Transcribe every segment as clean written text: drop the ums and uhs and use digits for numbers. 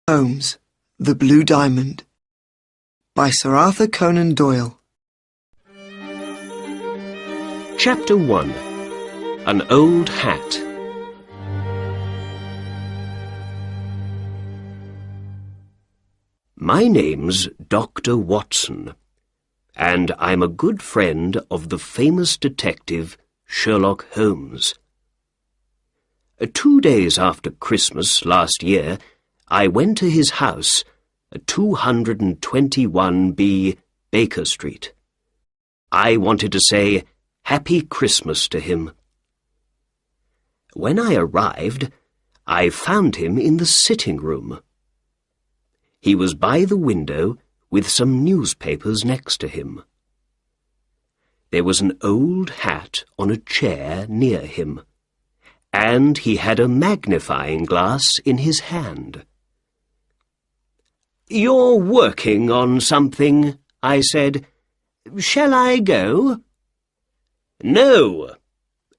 Holmes, The Blue Diamond by Sir Arthur Conan Doyle. Chapter 1. An Old Hat. My name's Dr. Watson, and I'm a good friend of the famous detective Sherlock Holmes. 2 days after Christmas last year, I went to his house at 221B Baker Street. I wanted to say Happy Christmas to him. When I arrived, I found him in the sitting room. He was by the window with some newspapers next to him. There was an old hat on a chair near him, and he had a magnifying glass in his hand. "You're working on something," I said. "Shall I go?" "No,"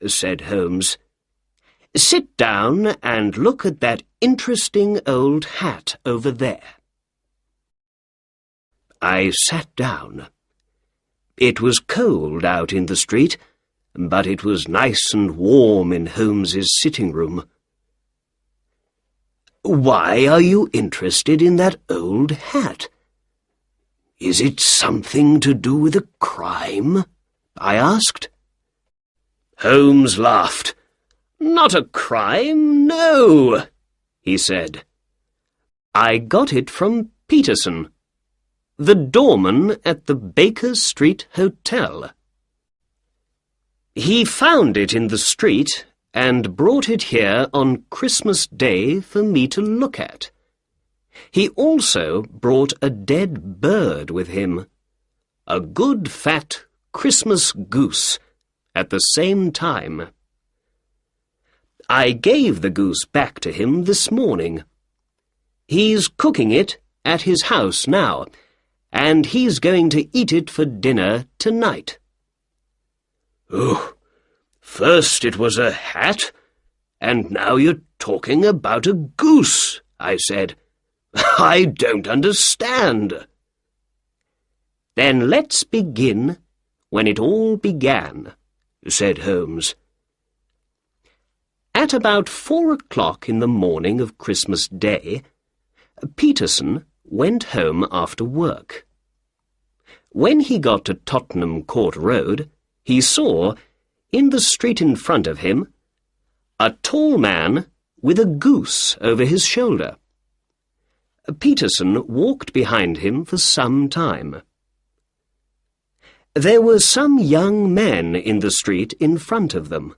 said Holmes. "Sit down and look at that interesting old hat over there." I sat down. It was cold out in the street, but it was nice and warm in Holmes's sitting room. "Why are you interested in that old hat? Is it something to do with a crime?" I asked. Holmes laughed. "Not a crime, no," he said. "I got it from Peterson, the doorman at the Baker Street Hotel. He found it in the street and brought it here on Christmas Day for me to look at. He also brought a dead bird with him, a good fat Christmas goose, at the same time. I gave the goose back to him this morning. He's cooking it at his house now, and he's going to eat it for dinner tonight." "Oh, first it was a hat, and now you're talking about a goose," I said. "I don't understand." "Then let's begin when it all began," said Holmes. At about 4 o'clock in the morning of Christmas Day, Peterson went home after work. When he got to Tottenham Court Road, he saw, in the street in front of him, a tall man with a goose over his shoulder. Peterson walked behind him for some time. There were some young men in the street in front of them.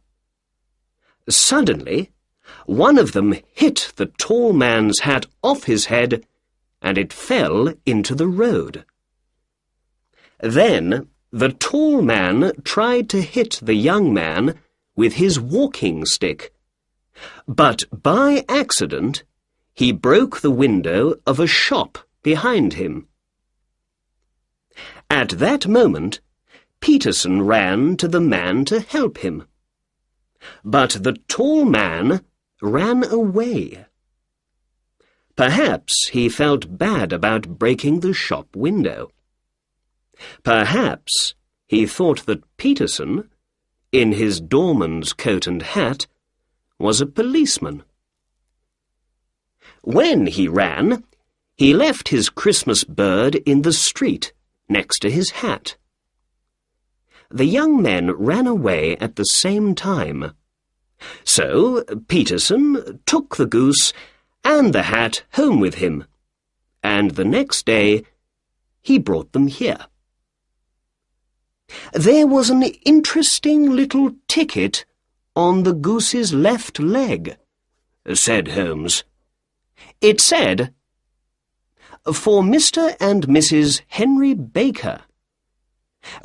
Suddenly, one of them hit the tall man's hat off his head, and it fell into the road. Then the tall man tried to hit the young man with his walking stick, but by accident he broke the window of a shop behind him. At that moment, Peterson ran to the man to help him, but the tall man ran away. Perhaps he felt bad about breaking the shop window. Perhaps he thought that Peterson, in his doorman's coat and hat, was a policeman. When he ran, he left his Christmas bird in the street next to his hat. The young men ran away at the same time. So Peterson took the goose and the hat home with him, and the next day he brought them here. There was an interesting little ticket on the goose's left leg, said Holmes. It said, "For Mr. and Mrs. Henry Baker."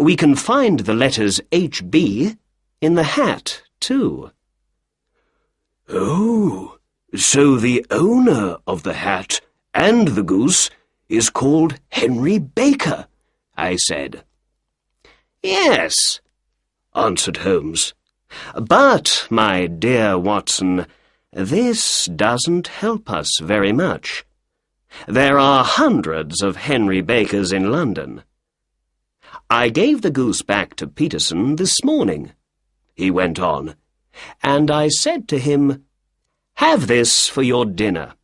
We can find the letters H.B. in the hat, too. "Oh, so the owner of the hat and the goose is called Henry Baker," I said. "Yes," answered Holmes. "But, my dear Watson, this doesn't help us very much. There are hundreds of Henry Bakers in London. I gave the goose back to Peterson this morning," he went on, "and I said to him, 'Have this for your dinner.'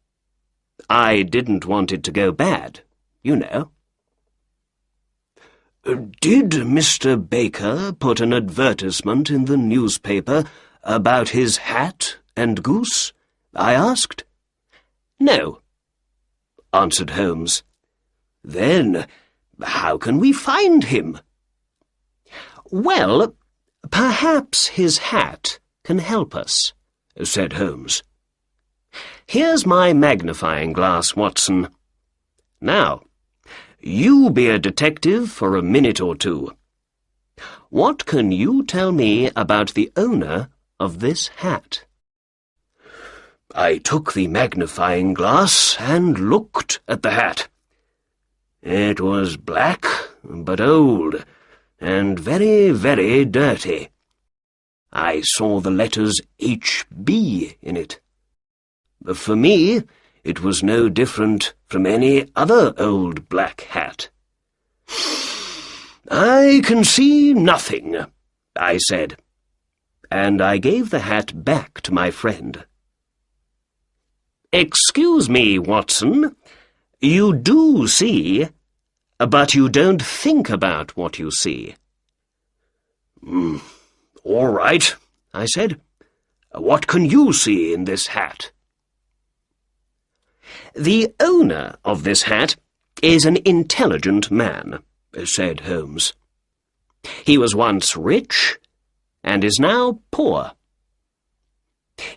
I didn't want it to go bad, you know." "Did Mr. Baker put an advertisement in the newspaper about his hat and goose?" I asked. "No," answered Holmes. "Then how can we find him?" "Well, perhaps his hat can help us," said Holmes. "Here's my magnifying glass, Watson. Now, you be a detective for a minute or two. What can you tell me about the owner of this hat?" I took the magnifying glass and looked at the hat. It was black, but old, and very, very dirty. I saw the letters H.B. in it. For me, it was no different from any other old black hat. "I can see nothing," I said, and I gave the hat back to my friend. "Excuse me, Watson, you do see, but you don't think about what you see." "All right," I said. "What can you see in this hat?" "The owner of this hat is an intelligent man," said Holmes. "He was once rich and is now poor.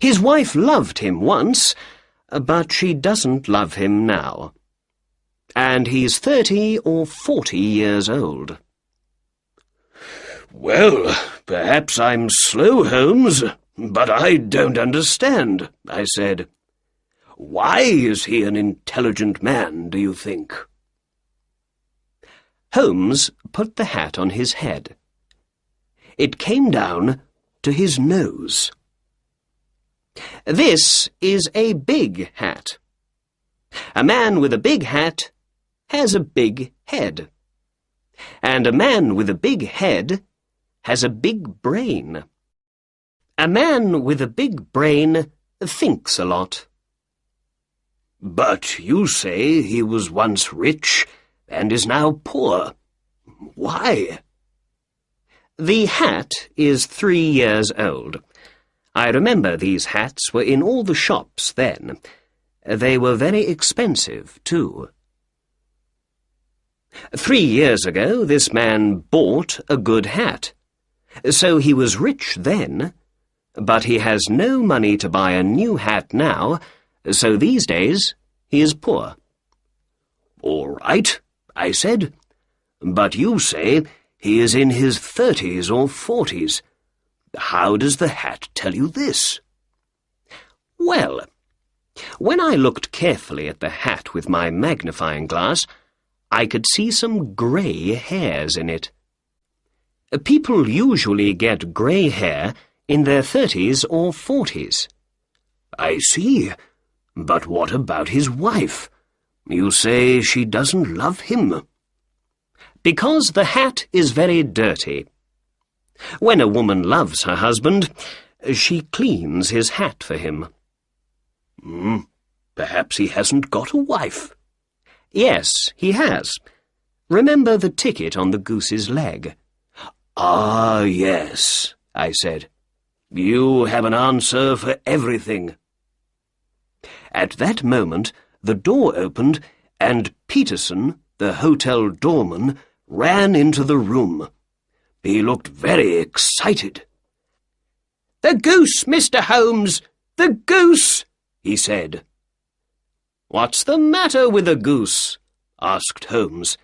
His wife loved him once, but she doesn't love him now. And he's 30 or 40 years old." "Well, perhaps I'm slow, Holmes, but I don't understand," I said. "Why is he an intelligent man, do you think?" Holmes put the hat on his head. It came down to his nose. "This is a big hat. A man with a big hat has a big head. And a man with a big head has a big brain. A man with a big brain thinks a lot." "But you say he was once rich and is now poor. Why?" "The hat is 3 years old. I remember these hats were in all the shops then. They were very expensive, too. 3 years ago, this man bought a good hat. So he was rich then, but he has no money to buy a new hat now, so these days he is poor." "All right," I said, "but you say he is in his 30s or 40s. How does the hat tell you this?" "Well, when I looked carefully at the hat with my magnifying glass, I could see some grey hairs in it. People usually get grey hair in their 30s or 40s. "I see. But what about his wife? You say she doesn't love him." "Because the hat is very dirty. When a woman loves her husband, she cleans his hat for him." Perhaps he hasn't got a wife." "Yes, he has. Remember the ticket on the goose's leg?" "Ah, yes," I said. "You have an answer for everything." At that moment, the door opened, and Peterson, the hotel doorman, ran into the room. He looked very excited. "The goose, Mr. Holmes! The goose!" he said. "What's the matter with the goose?" asked Holmes.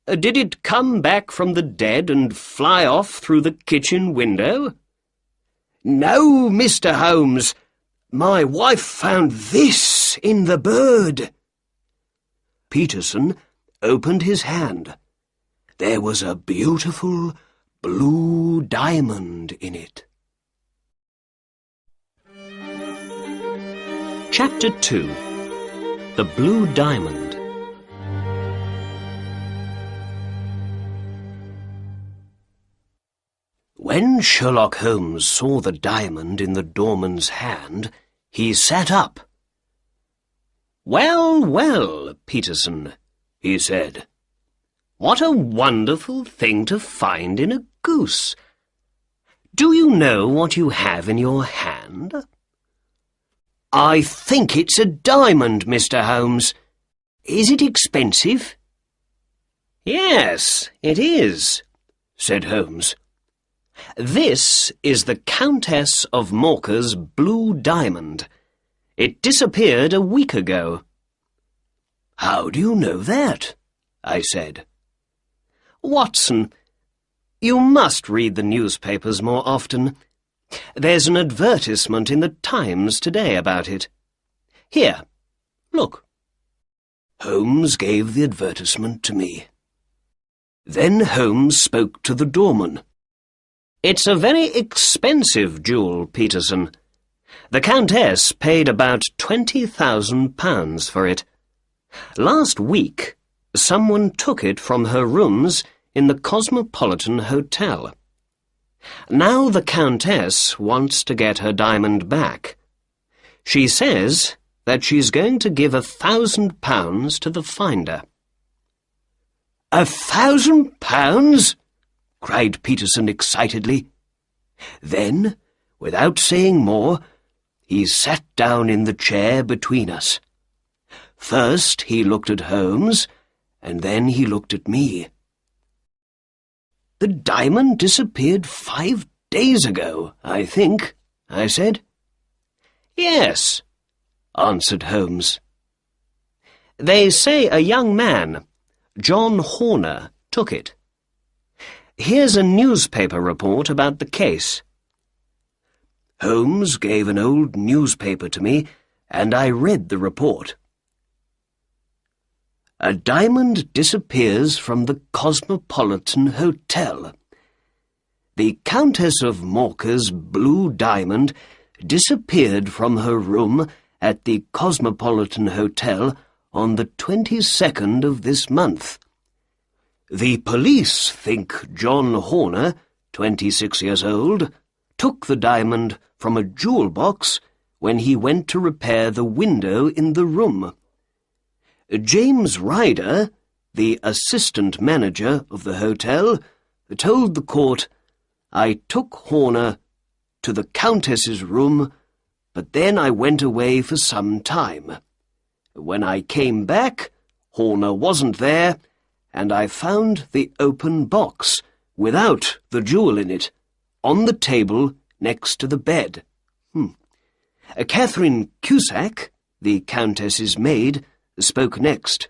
"Did it come back from the dead and fly off through the kitchen window?" "No, Mr. Holmes. My wife found this in the bird." Peterson opened his hand. There was a beautiful blue diamond in it. Chapter 2. The Blue Diamond. When Sherlock Holmes saw the diamond in the doorman's hand, he sat up. "Well, well, Peterson," he said. "What a wonderful thing to find in a goose. Do you know what you have in your hand?" "I think it's a diamond, Mr. Holmes. Is it expensive?" "Yes, it is," said Holmes. "This is the Countess of Morcar's blue diamond. It disappeared a week ago." "How do you know that?" I said. "Watson, you must read the newspapers more often. There's an advertisement in the Times today about it. Here, look." Holmes gave the advertisement to me. Then Holmes spoke to the doorman. "It's a very expensive jewel, Peterson. The Countess paid about £20,000 for it. Last week, someone took it from her rooms in the Cosmopolitan Hotel. Now the Countess wants to get her diamond back. She says that she's going to give £1,000 to the finder." "£1,000?" cried Peterson excitedly. Then, without saying more, he sat down in the chair between us. First he looked at Holmes, and then he looked at me. "The diamond disappeared 5 days ago, I think," I said. "Yes," answered Holmes. "They say a young man, John Horner, took it. Here's a newspaper report about the case." Holmes gave an old newspaper to me, and I read the report. "A diamond disappears from the Cosmopolitan Hotel. The Countess of Morcar's blue diamond disappeared from her room at the Cosmopolitan Hotel on the 22nd of this month. The police think John Horner, 26 years old, took the diamond from a jewel box when he went to repair the window in the room. James Ryder, the assistant manager of the hotel, told the court, 'I took Horner to the Countess's room, but then I went away for some time. When I came back, Horner wasn't there, and I found the open box, without the jewel in it, on the table next to the bed.' Catherine Cusack, the Countess's maid, spoke next.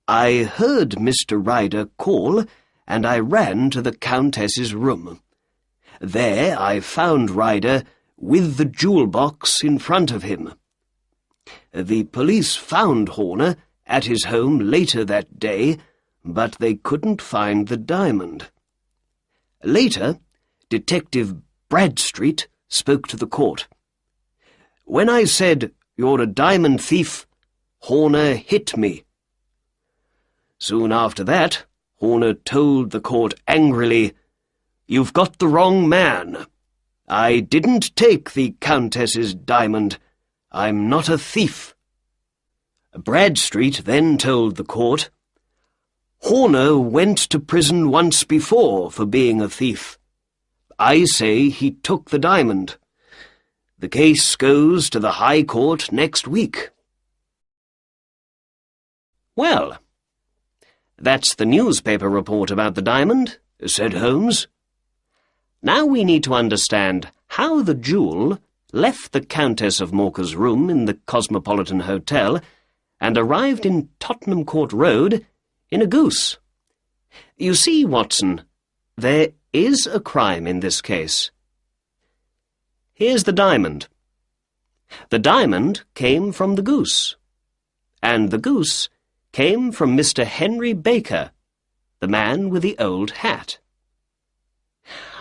'I heard Mr. Ryder call, and I ran to the Countess's room. There I found Ryder with the jewel box in front of him. The police found Horner at his home later that day, but they couldn't find the diamond. Later, Detective Bradstreet spoke to the court. 'When I said, "You're a diamond thief," Horner hit me.' Soon after that, Horner told the court angrily, 'You've got the wrong man. I didn't take the Countess's diamond. I'm not a thief.' Bradstreet then told the court, 'Horner went to prison once before for being a thief. I say he took the diamond. The case goes to the High Court next week.'" "Well, that's the newspaper report about the diamond," said Holmes. "Now we need to understand how the jewel left the Countess of Morcar's room in the Cosmopolitan Hotel and arrived in Tottenham Court Road in a goose. You see, Watson, there is a crime in this case. Here's the diamond. The diamond came from the goose, and the goose came from Mr. Henry Baker, the man with the old hat.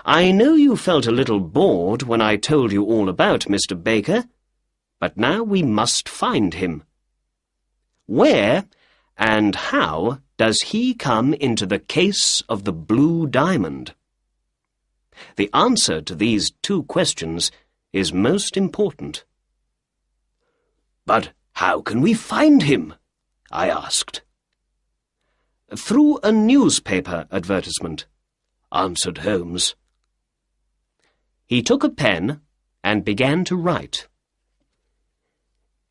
I know you felt a little bored when I told you all about Mr. Baker, but now we must find him. Where and how does he come into the case of the blue diamond?" The answer to these two questions is most important. "But how can we find him?" I asked. "Through a newspaper advertisement," answered Holmes. He took a pen and began to write.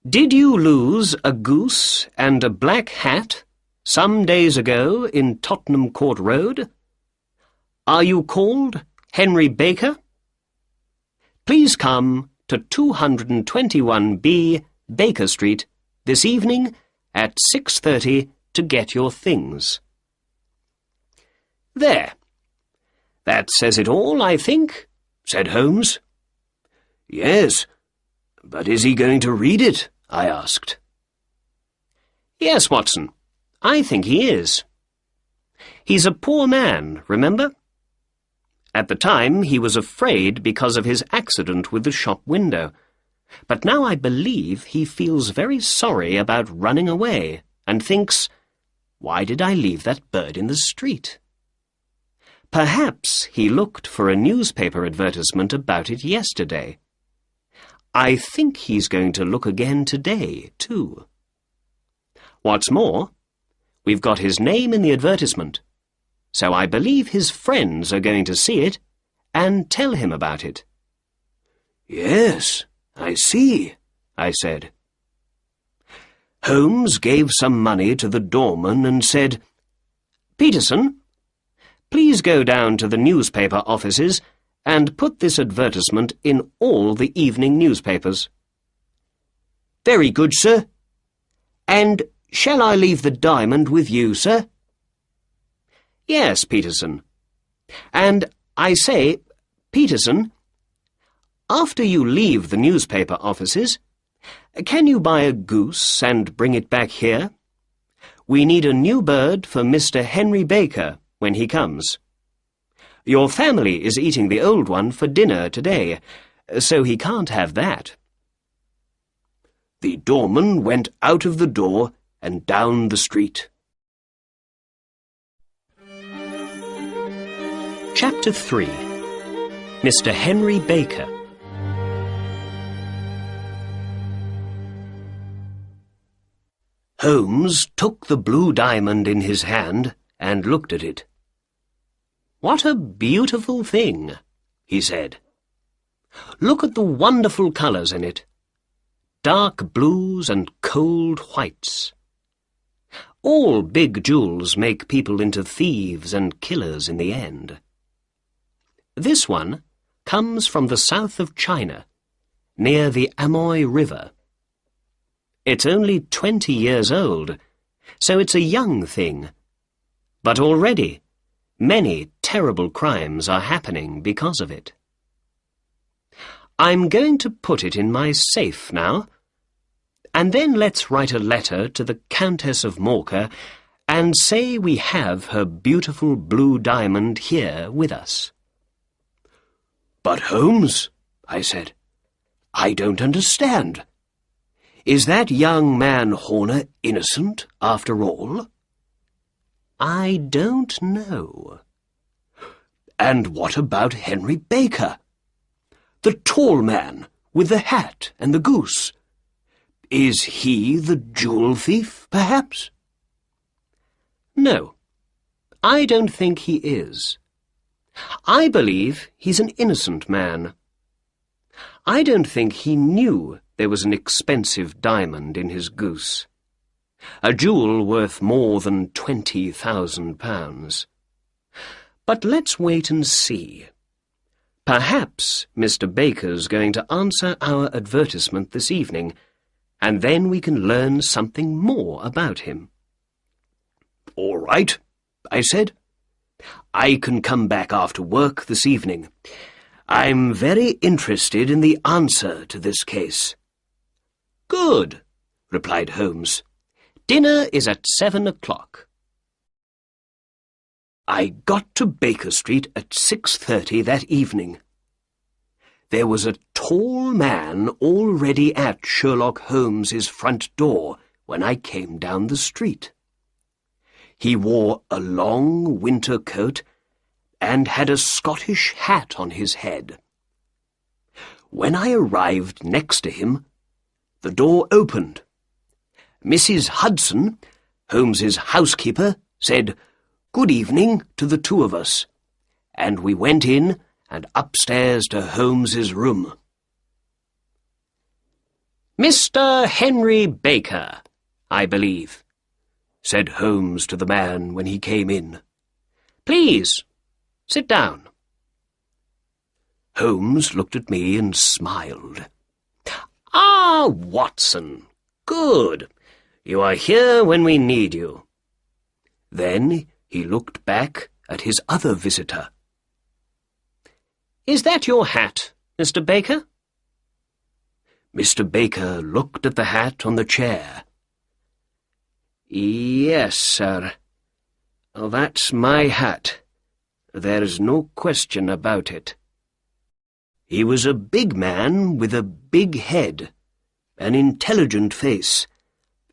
"Did you lose a goose and a black hat some days ago in Tottenham Court Road? Are you called Henry Baker? Please come to 221B Baker Street this evening at 6:30 to get your things." "There. That says it all, I think," said Holmes. "Yes, but is he going to read it?" I asked. "Yes, Watson, I think he is. He's a poor man, remember? At the time he was afraid because of his accident with the shop window, but now I believe he feels very sorry about running away and thinks, 'Why did I leave that bird in the street?' Perhaps he looked for a newspaper advertisement about it yesterday. I think he's going to look again today, too. What's more, we've got his name in the advertisement, so I believe his friends are going to see it and tell him about it." "Yes, I see," I said. Holmes gave some money to the doorman and said, "Peterson, please go down to the newspaper offices and put this advertisement in all the evening newspapers." "Very good, sir. And shall I leave the diamond with you, sir?" "Yes, Peterson. And I say, Peterson, after you leave the newspaper offices, can you buy a goose and bring it back here? We need a new bird for Mr. Henry Baker when he comes. Your family is eating the old one for dinner today, so he can't have that." The doorman went out of the door and down the street. Chapter 3. Mr. Henry Baker. Holmes took the blue diamond in his hand and looked at it. "What a beautiful thing," he said. "Look at the wonderful colours in it. Dark blues and cold whites. All big jewels make people into thieves and killers in the end. This one comes from the south of China, near the Amoy River. It's only 20 years old, so it's a young thing. But already, many terrible crimes are happening because of it. I'm going to put it in my safe now, and then let's write a letter to the Countess of Morcar and say we have her beautiful blue diamond here with us." "But Holmes," I said, "I don't understand. Is that young man Horner innocent after all?" "I don't know." "And what about Henry Baker? The tall man with the hat and the goose. Is he the jewel thief, perhaps?" "No, I don't think he is. I believe he's an innocent man. I don't think he knew there was an expensive diamond in his goose. A jewel worth more than £20,000. But let's wait and see. Perhaps Mr. Baker's going to answer our advertisement this evening, and then we can learn something more about him." "All right," I said. "I can come back after work this evening. I'm very interested in the answer to this case." "Good," replied Holmes. "Dinner is at 7 o'clock. I got to Baker Street at 6:30 that evening. There was a tall man already at Sherlock Holmes's front door when I came down the street. He wore a long winter coat and had a Scottish hat on his head. When I arrived next to him, the door opened. Mrs. Hudson, Holmes's housekeeper, said, "Good evening" to the two of us, and we went in and upstairs to Holmes's room. "Mr. Henry Baker, I believe," said Holmes to the man when he came in. "Please, sit down." Holmes looked at me and smiled. "Ah, Watson, good. You are here when we need you." Then he looked back at his other visitor. "Is that your hat, Mr. Baker?" Mr. Baker looked at the hat on the chair. "Yes, sir. That's my hat. There's no question about it." He was a big man with a big head, an intelligent face,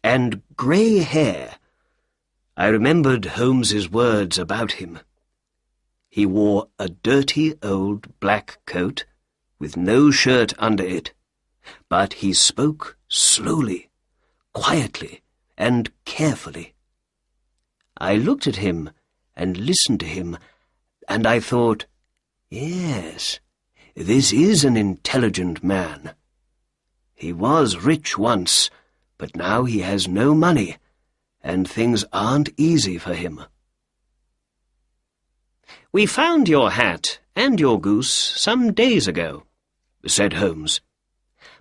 and grey hair. I remembered Holmes's words about him. He wore a dirty old black coat, with no shirt under it, but he spoke slowly, quietly, and carefully. I looked at him and listened to him, and I thought, yes, this is an intelligent man. He was rich once, but now he has no money, and things aren't easy for him. "We found your hat and your goose some days ago," said Holmes.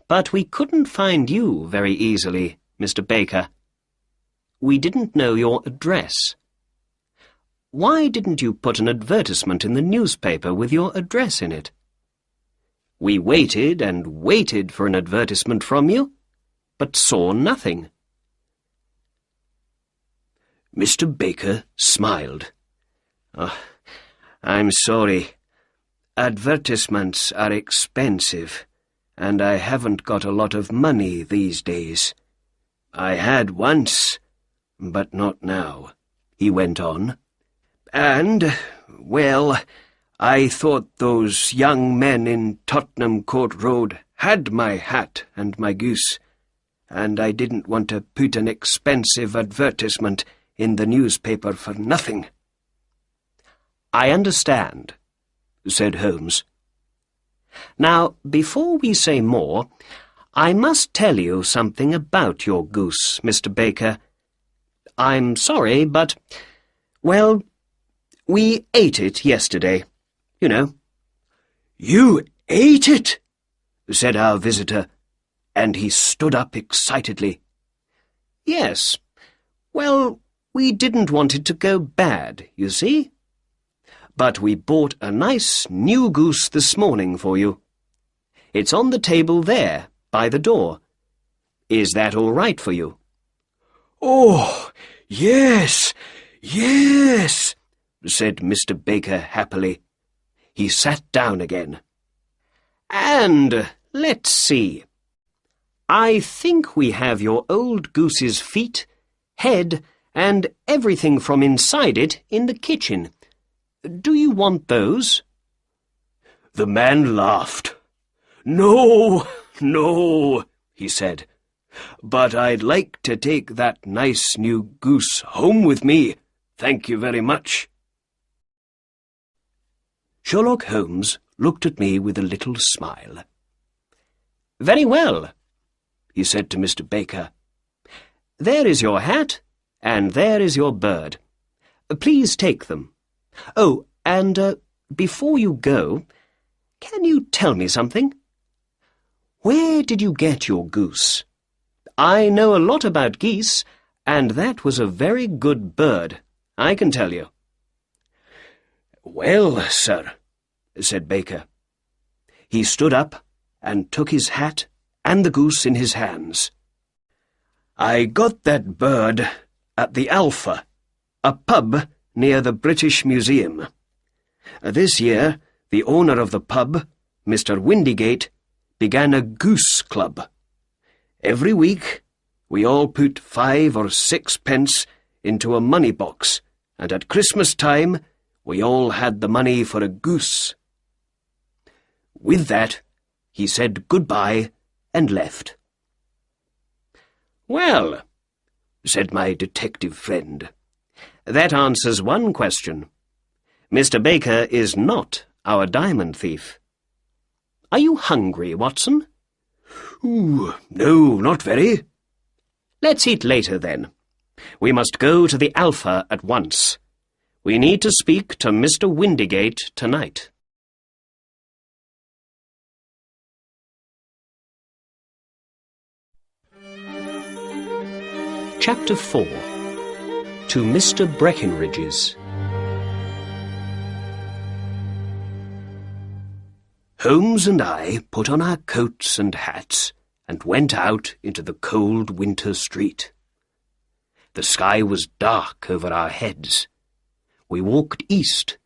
"But we couldn't find you very easily, Mr. Baker. We didn't know your address. Why didn't you put an advertisement in the newspaper with your address in it? We waited and waited for an advertisement from you, but saw nothing." Mr. Baker smiled. "Oh, I'm sorry. Advertisements are expensive, and I haven't got a lot of money these days. I had once, but not now," he went on. "And, well, I thought those young men in Tottenham Court Road had my hat and my goose, and I didn't want to put an expensive advertisement in the newspaper for nothing." "I understand," said Holmes. "Now, before we say more, I must tell you something about your goose, Mr. Baker. I'm sorry, but, well, we ate it yesterday, you know." "You ate it?" said our visitor, and he stood up excitedly. "Yes. Well, we didn't want it to go bad, you see. But we bought a nice new goose this morning for you. It's on the table there, by the door. Is that all right for you?" "Oh, yes, yes," said Mr. Baker happily. He sat down again. "And let's see. I think we have your old goose's feet, head, and everything from inside it in the kitchen. Do you want those?" The man laughed. "No, no," he said. "But I'd like to take that nice new goose home with me. Thank you very much." Sherlock Holmes looked at me with a little smile. "Very well," he said to Mr. Baker. "There is your hat, and there is your bird. Please take them. Oh, and before you go, can you tell me something? Where did you get your goose? I know a lot about geese, and that was a very good bird, I can tell you." "Well, sir," said Baker. He stood up and took his hat and the goose in his hands. "I got that bird at the Alpha, a pub near the British Museum. This year, the owner of the pub, Mr. Windygate, began a goose club. Every week, we all put 5 or 6 pence into a money box, and at Christmas time, we all had the money for a goose. With that, he said goodbye and left. "Well," said my detective friend, "that answers one question. Mr. Baker is not our diamond thief. Are you hungry, Watson?" "Ooh, no, not very." "Let's eat later, then. We must go to the Alpha at once. We need to speak to Mr. Windigate tonight." Chapter 4. To Mr. Breckenridge's. Holmes and I put on our coats and hats and went out into the cold winter street. The sky was dark over our heads. We walked east,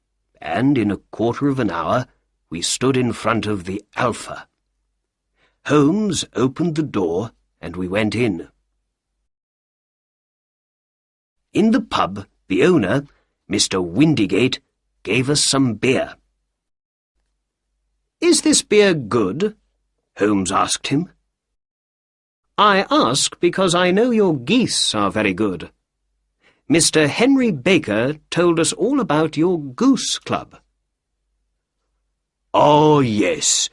and in a quarter of an hour we stood in front of the Alpha. Holmes opened the door, and we went in. In the pub, the owner, Mr. Windigate, gave us some beer. "Is this beer good?" Holmes asked him. "I ask because I know your geese are very good. Mr. Henry Baker told us all about your goose club." "Oh, yes,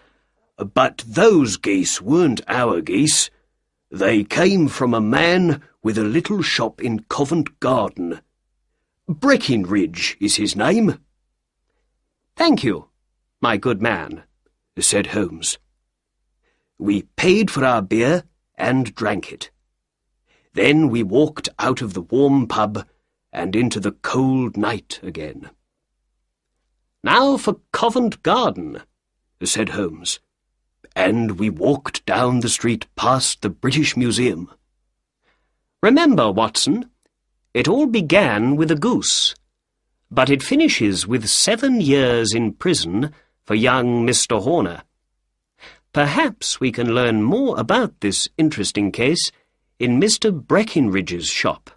but those geese weren't our geese. They came from a man with a little shop in Covent Garden. Breckenridge is his name." "Thank you, my good man," said Holmes. We paid for our beer and drank it. Then we walked out of the warm pub and into the cold night again. "Now for Covent Garden," said Holmes, and we walked down the street past the British Museum. "Remember, Watson, it all began with a goose, but it finishes with 7 years in prison for young Mr. Horner. Perhaps we can learn more about this interesting case in Mr. Breckenridge's shop."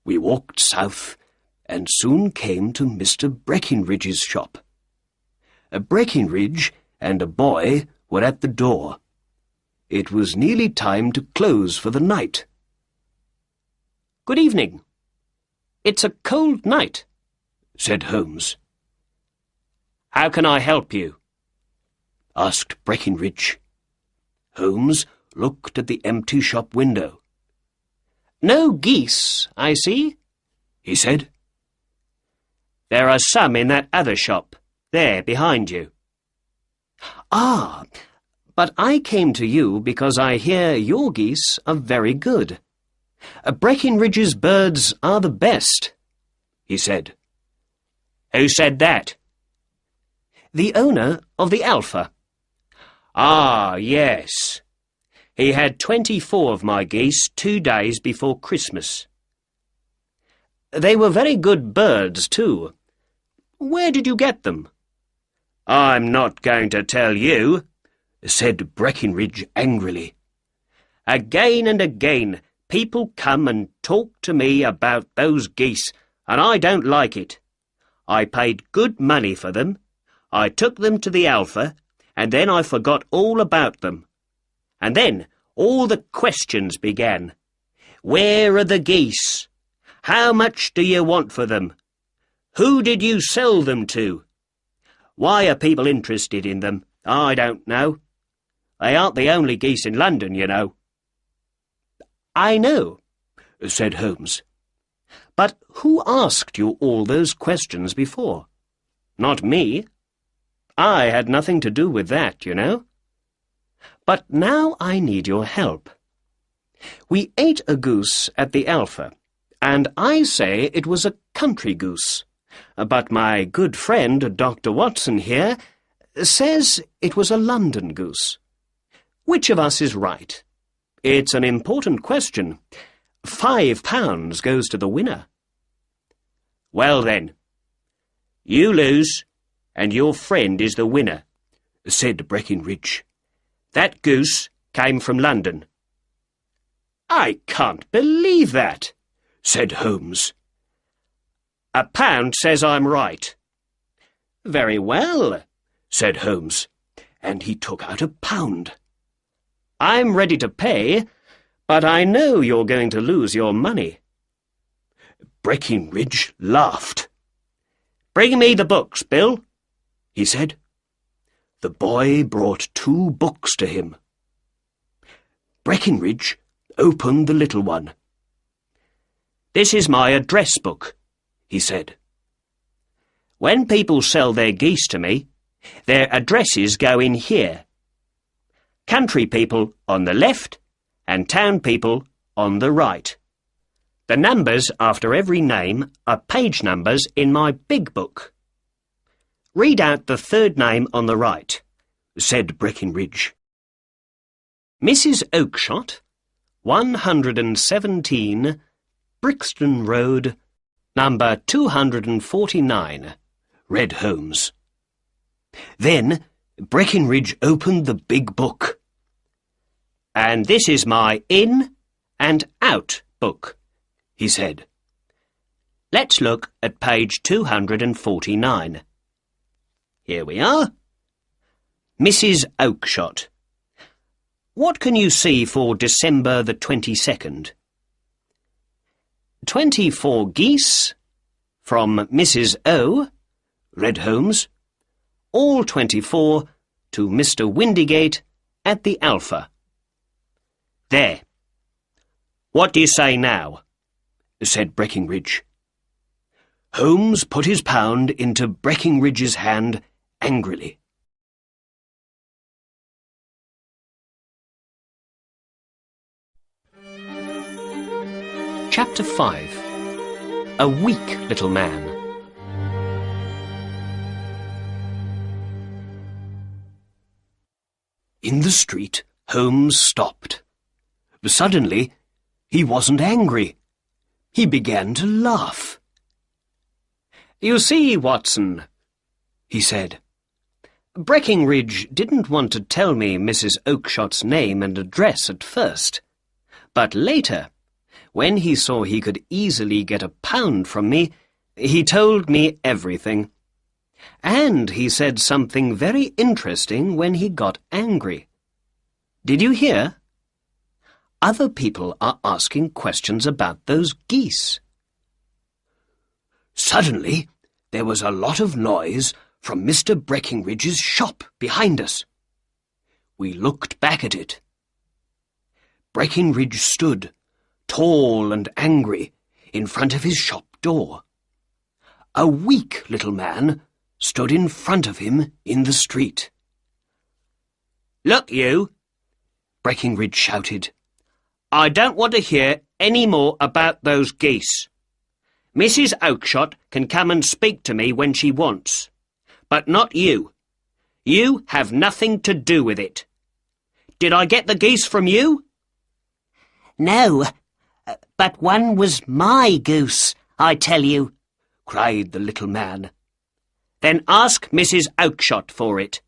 We walked south and soon came to Mr. Breckenridge's shop. A Breckenridge and a boy were at the door. It was nearly time to close for the night. "Good evening. It's a cold night," said Holmes. "How can I help you?" asked Breckenridge. Holmes looked at the empty shop window. "No geese, I see," he said. "There are some in that other shop, there behind you." "Ah, but I came to you because I hear your geese are very good. Breckenridge's birds are the best," he said. "Who said that?" "The owner of the Alpha." "Ah, yes. He had 24 of my geese 2 days before Christmas." "They were very good birds, too. Where did you get them?" "I'm not going to tell you," said Breckenridge angrily. "Again and again people come and talk to me about those geese, and I don't like it. I paid good money for them. I took them to the Alpha, and then I forgot all about them. And then all the questions began. Where are the geese? How much do you want for them? Who did you sell them to? Why are people interested in them? I don't know. They aren't the only geese in London, you know." "I know," said Holmes. "But who asked you all those questions before? Not me. I had nothing to do with that, you know. But now I need your help. We ate a goose at the Alpha, and I say it was a country goose. But my good friend, Dr. Watson here, says it was a London goose. Which of us is right? It's an important question. £5 goes to the winner." "Well then, you lose, and your friend is the winner," said Breckenridge. "That goose came from London." "I can't believe that," said Holmes. £1 says I'm right. Very well, said Holmes, and he took out £1. I'm ready to pay, but I know you're going to lose your money. Breckinridge laughed. Bring me the books, Bill, he said. The boy brought 2 books to him. Breckinridge opened the little one. This is my address book, he said. When people sell their geese to me, their addresses go in here. Country people on the left and town people on the right. The numbers after every name are page numbers in my big book. Read out the 3rd name on the right, said Breckinridge. Mrs. Oakshott, 117, Brixton Road, number 249, read Holmes. Then Breckinridge opened the big book. And this is my in and out book, he said. Let's look at page 249. Here we are. Mrs. Oakshott. What can you see for December the 22nd? 24 geese, from Mrs. O, read Holmes. All 24 to Mr. Windigate at the Alpha. There. What do you say now? Said Breckinridge. Holmes put his pound into Breckinridge's hand angrily. Chapter 5. A Weak Little Man. In the street, Holmes stopped. Suddenly, he wasn't angry. He began to laugh. You see, Watson, he said, Breckinridge didn't want to tell me Mrs. Oakshott's name and address at first, but later, when he saw he could easily get £1 from me, he told me everything. And he said something very interesting when he got angry. Did you hear? Other people are asking questions about those geese. Suddenly, there was a lot of noise from Mr. Breckinridge's shop behind us. We looked back at it. Breckinridge stood, tall and angry, in front of his shop door. A weak little man stood in front of him in the street. Look, you, Breckinridge shouted. I don't want to hear any more about those geese. Mrs. Oakshott can come and speak to me when she wants, but not you. You have nothing to do with it. Did I get the geese from you? No, but one was my goose, I tell you, cried the little man. Then ask Mrs. Oakshott for it.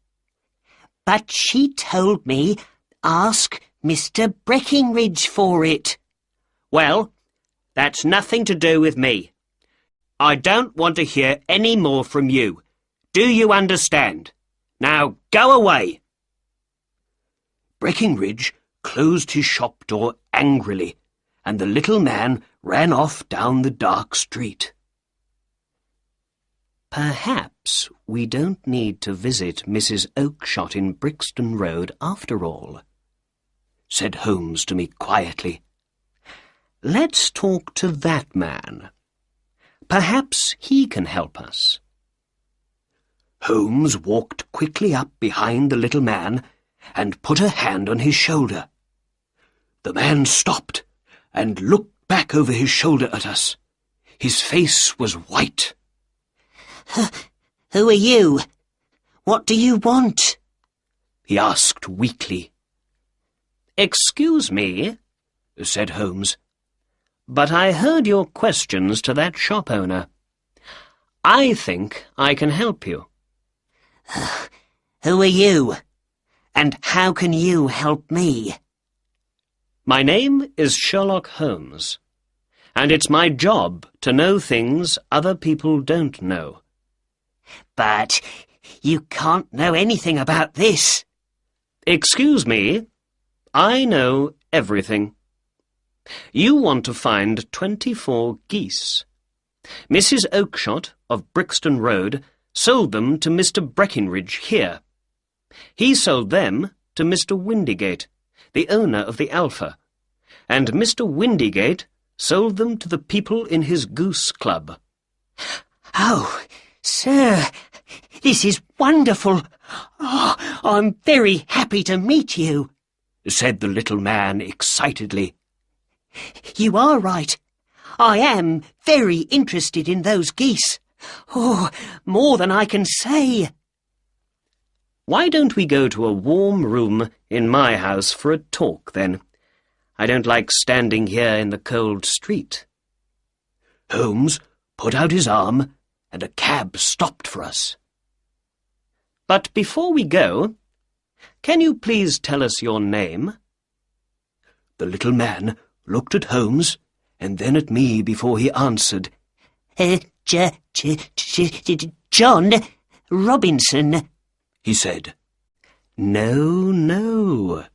But she told me ask Mr. Breckinridge for it. Well, that's nothing to do with me. I don't want to hear any more from you. Do you understand? Now go away. Breckinridge closed his shop door angrily, and the little man ran off down the dark street. Perhaps we don't need to visit Mrs. Oakshott in Brixton Road after all, said Holmes to me quietly. Let's talk to that man. Perhaps he can help us. Holmes walked quickly up behind the little man and put a hand on his shoulder. The man stopped and looked back over his shoulder at us. His face was white. Who are you? What do you want? He asked weakly. Excuse me, said Holmes, but I heard your questions to that shop owner. I think I can help you. Who are you? And how can you help me? My name is Sherlock Holmes, And it's my job to know things other people don't know. But you can't know anything about this. Excuse me, I know everything. You want to find 24 geese. Mrs. Oakshott of Brixton Road sold them to Mr. Breckinridge here. He sold them to Mr. Windygate, the owner of the Alpha, and Mr. Windygate sold them to the people in his goose club. Oh, sir, this is wonderful. Oh, I'm very happy to meet you, said the little man excitedly. You are right. I am very interested in those geese. Oh, more than I can say. Why don't we go to a warm room in my house for a talk, then? I don't like standing here in the cold street. Holmes put out his arm, and a cab stopped for us. But before we go, can you please tell us your name? The little man looked at Holmes and then at me before he answered. John Robinson, he said. No,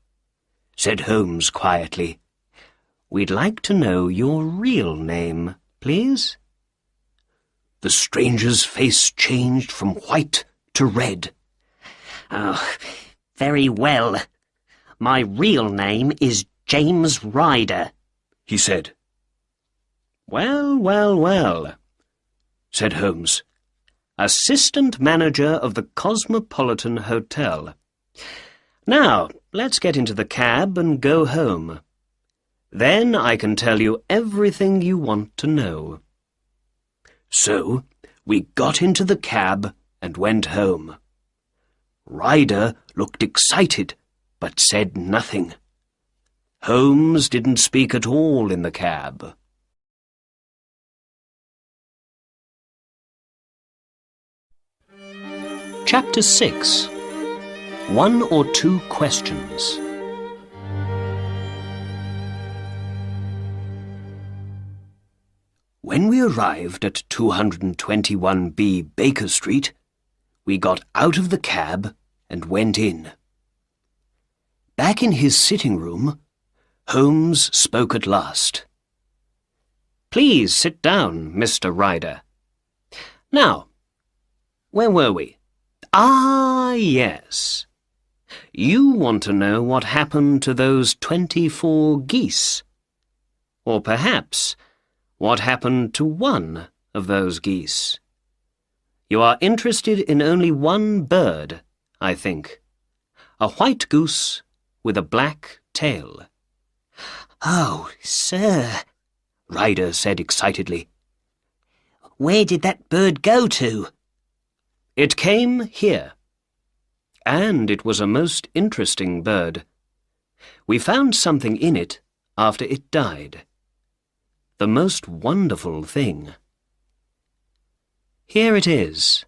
said Holmes quietly. We'd like to know your real name, please. The stranger's face changed from white to red. Oh, very well. My real name is James Ryder, he said. Well, said Holmes. Assistant manager of the Cosmopolitan Hotel. Now, let's get into the cab and go home. Then I can tell you everything you want to know. So, we got into the cab and went home. Ryder looked excited, but said nothing. Holmes didn't speak at all in the cab. Chapter 6. 1 or 2 questions. When we arrived at 221B Baker Street, we got out of the cab and went in. Back in his sitting room, Holmes spoke at last. Please sit down, Mr. Ryder. Now, where were we? Ah, yes. You want to know what happened to those 24 geese. Or perhaps what happened to one of those geese. You are interested in only one bird, I think. A white goose with a black tail. Oh, sir, Ryder said excitedly. Where did that bird go to? It came here. And it was a most interesting bird. We found something in it after it died. The most wonderful thing. Here it is.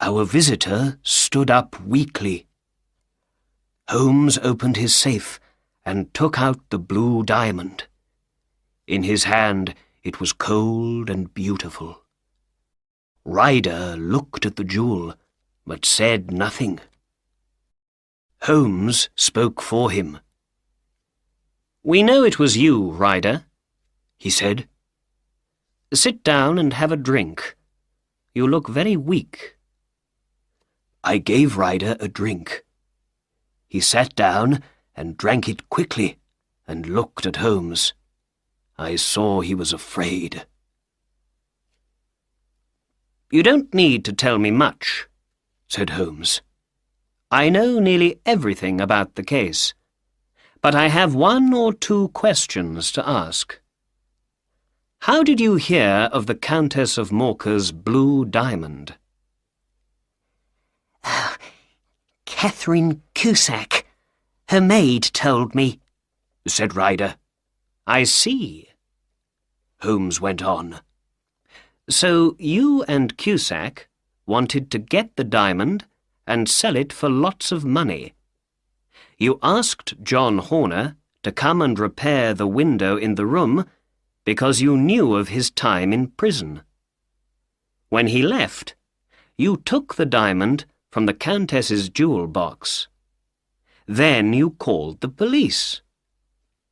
Our visitor stood up weakly. Holmes opened his safe and took out the blue diamond. In his hand it was cold and beautiful. Ryder looked at the jewel, but said nothing. Holmes spoke for him. We know it was you, Ryder, he said. Sit down and have a drink. You look very weak. I gave Ryder a drink. He sat down and drank it quickly and looked at Holmes. I saw he was afraid. You don't need to tell me much, said Holmes. I know nearly everything about the case, but I have 1 or 2 questions to ask. How did you hear of the Countess of Morcar's blue diamond? Catherine Cusack. Her maid told me, said Ryder. I see. Holmes went on. So you and Cusack wanted to get the diamond and sell it for lots of money. You asked John Horner to come and repair the window in the room, because you knew of his time in prison. When he left, you took the diamond from the Countess's jewel box. Then you called the police.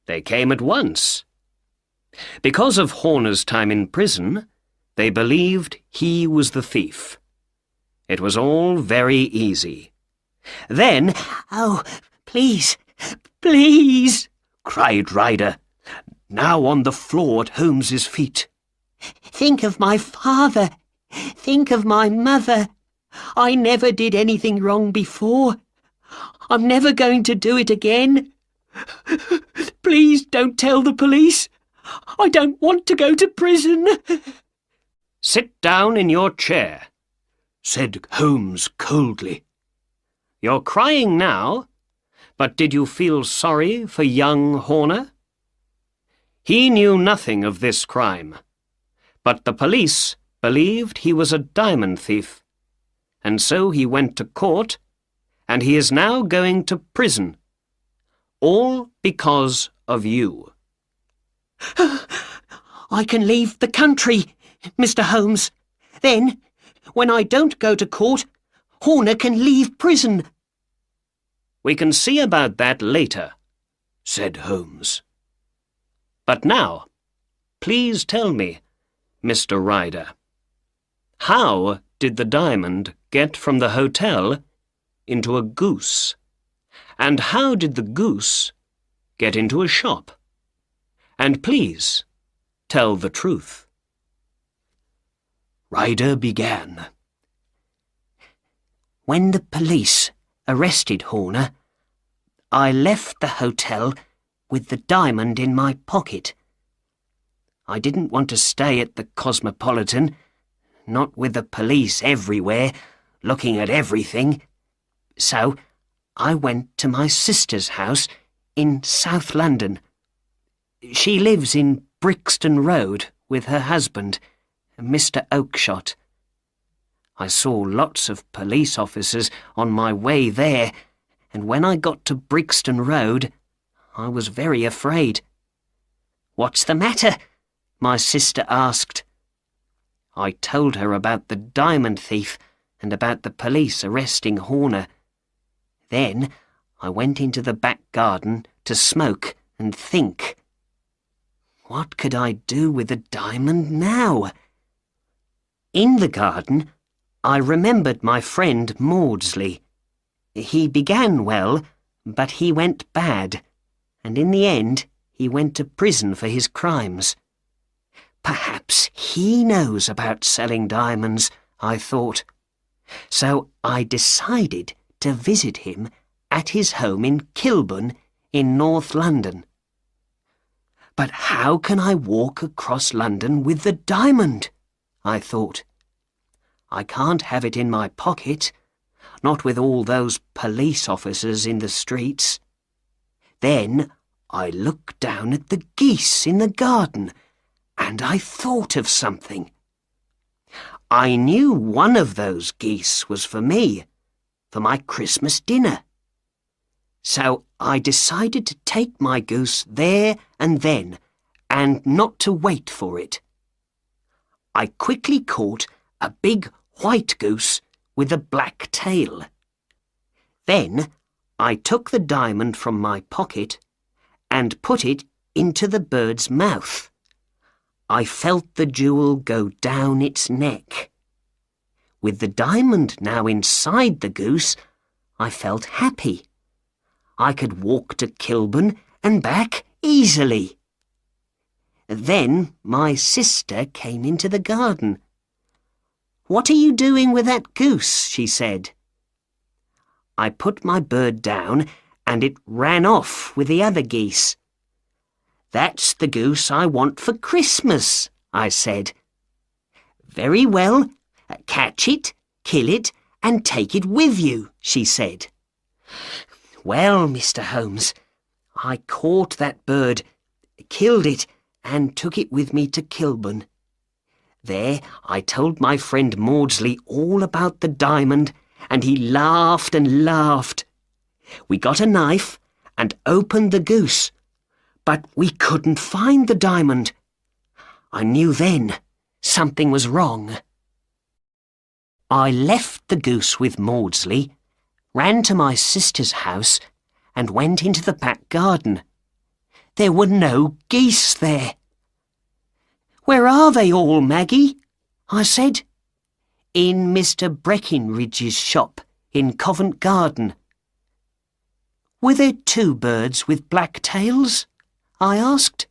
They came at once. Because of Horner's time in prison, they believed he was the thief. It was all very easy. Then— "Oh, please, please," cried Ryder, now on the floor at Holmes's feet. "think of my father. Think of my mother. I never did anything wrong before. I'm never going to do it again. Please don't tell the police. I don't want to go to prison." "Sit down in your chair," said Holmes coldly. "You're crying now, but did you feel sorry for young Horner? He knew nothing of this crime, but the police believed he was a diamond thief, and so he went to court, and he is now going to prison, all because of you." "I can leave the country, Mr. Holmes. Then, when I don't go to court, Horner can leave prison." "We can see about that later," said Holmes. "But now, please tell me, Mr. Ryder, how did the diamond get from the hotel into a goose? And how did the goose get into a shop? And please, tell the truth." Ryder began. "When the police arrested Horner, I left the hotel with the diamond in my pocket. I didn't want to stay at the Cosmopolitan, not with the police everywhere, looking at everything. So I went to my sister's house in South London. She lives in Brixton Road with her husband, Mr. Oakshott. I saw lots of police officers on my way there, and when I got to Brixton Road, I was very afraid. 'What's the matter?' my sister asked. I told her about the diamond thief and about the police arresting Horner. Then I went into the back garden to smoke and think. What could I do with the diamond now? In the garden, I remembered my friend Maudsley. He began well, but he went bad, and in the end he went to prison for his crimes. Perhaps he knows about selling diamonds, I thought. So I decided to visit him at his home in Kilburn in North London. But how can I walk across London with the diamond? I thought. I can't have it in my pocket, not with all those police officers in the streets. Then I looked down at the geese in the garden, and I thought of something. I knew one of those geese was for me, for my Christmas dinner. So I decided to take my goose there and then, and not to wait for it. I quickly caught a big white goose with a black tail. Then I took the diamond from my pocket and put it into the bird's mouth. I felt the jewel go down its neck. With the diamond now inside the goose, I felt happy. I could walk to Kilburn and back easily. Then my sister came into the garden. "What are you doing with that goose?" she said. I put my bird down and it ran off with the other geese. "That's the goose I want for Christmas," I said. "Very well, catch it, kill it, and take it with you," she said. Well, Mr. Holmes, I caught that bird, killed it, and took it with me to Kilburn. There I told my friend Maudsley all about the diamond, and he laughed and laughed. We got a knife and opened the goose, but we couldn't find the diamond. I knew then something was wrong. I left the goose with Maudsley, ran to my sister's house, and went into the back garden. There were no geese there. "Where are they all, Maggie?" I said. "In Mr. Breckinridge's shop in Covent Garden." "Were there 2 birds with black tails?" I asked.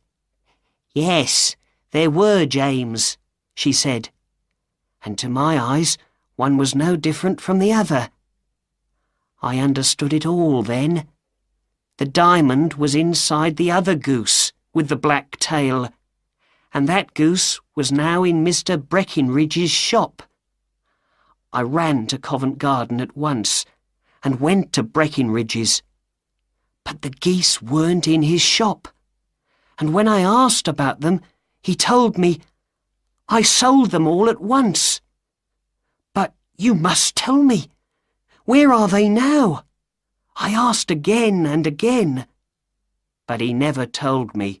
"Yes, there were, James," she said, and to my eyes one was no different from the other. I understood it all then. The diamond was inside the other goose with the black tail, and that goose was now in Mr. Breckinridge's shop. I ran to Covent Garden at once and went to Breckinridge's. But the geese weren't in his shop, and when I asked about them, he told me, "I sold them all at once." "But you must tell me. Where are they now?" I asked again and again. But he never told me.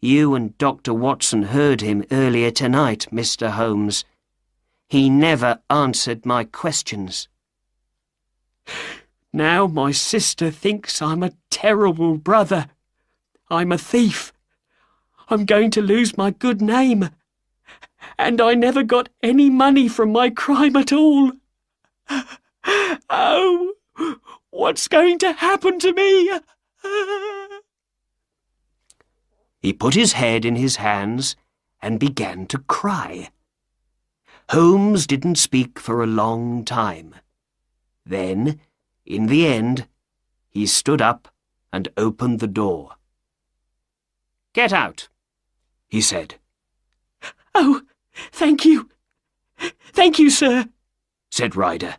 You and Dr. Watson heard him earlier tonight, Mr. Holmes. He never answered my questions. Now my sister thinks I'm a terrible brother. I'm a thief. I'm going to lose my good name. And I never got any money from my crime at all. Oh, what's going to happen to me? He put his head in his hands and began to cry. Holmes didn't speak for a long time. Then, in the end, he stood up and opened the door. "Get out," he said. "Oh, thank you. Thank you, sir," said Ryder.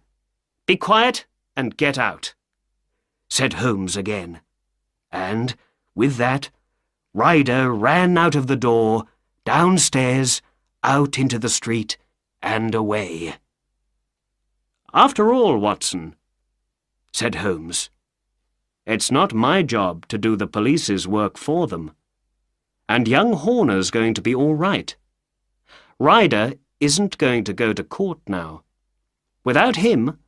"Be quiet and get out," said Holmes again. And, with that, Ryder ran out of the door, downstairs, out into the street, and away. "After all, Watson," said Holmes, "it's not my job to do the police's work for them. And young Horner's going to be all right. Ryder isn't going to go to court now. Without him,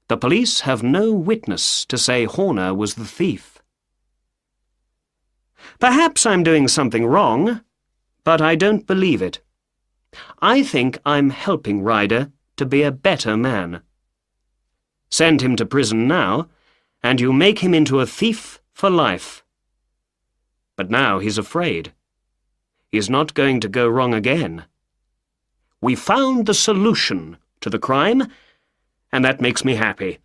the police have no witness to say Horner was the thief. Perhaps I'm doing something wrong, but I don't believe it. I think I'm helping Ryder to be a better man. Send him to prison now, and you make him into a thief for life. But now he's afraid. He's not going to go wrong again. We found the solution to the crime, and that makes me happy.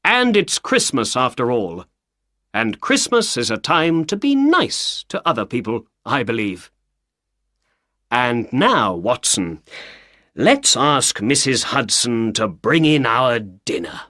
And it's Christmas after all. And Christmas is a time to be nice to other people, I believe. And now, Watson, let's ask Mrs. Hudson to bring in our dinner."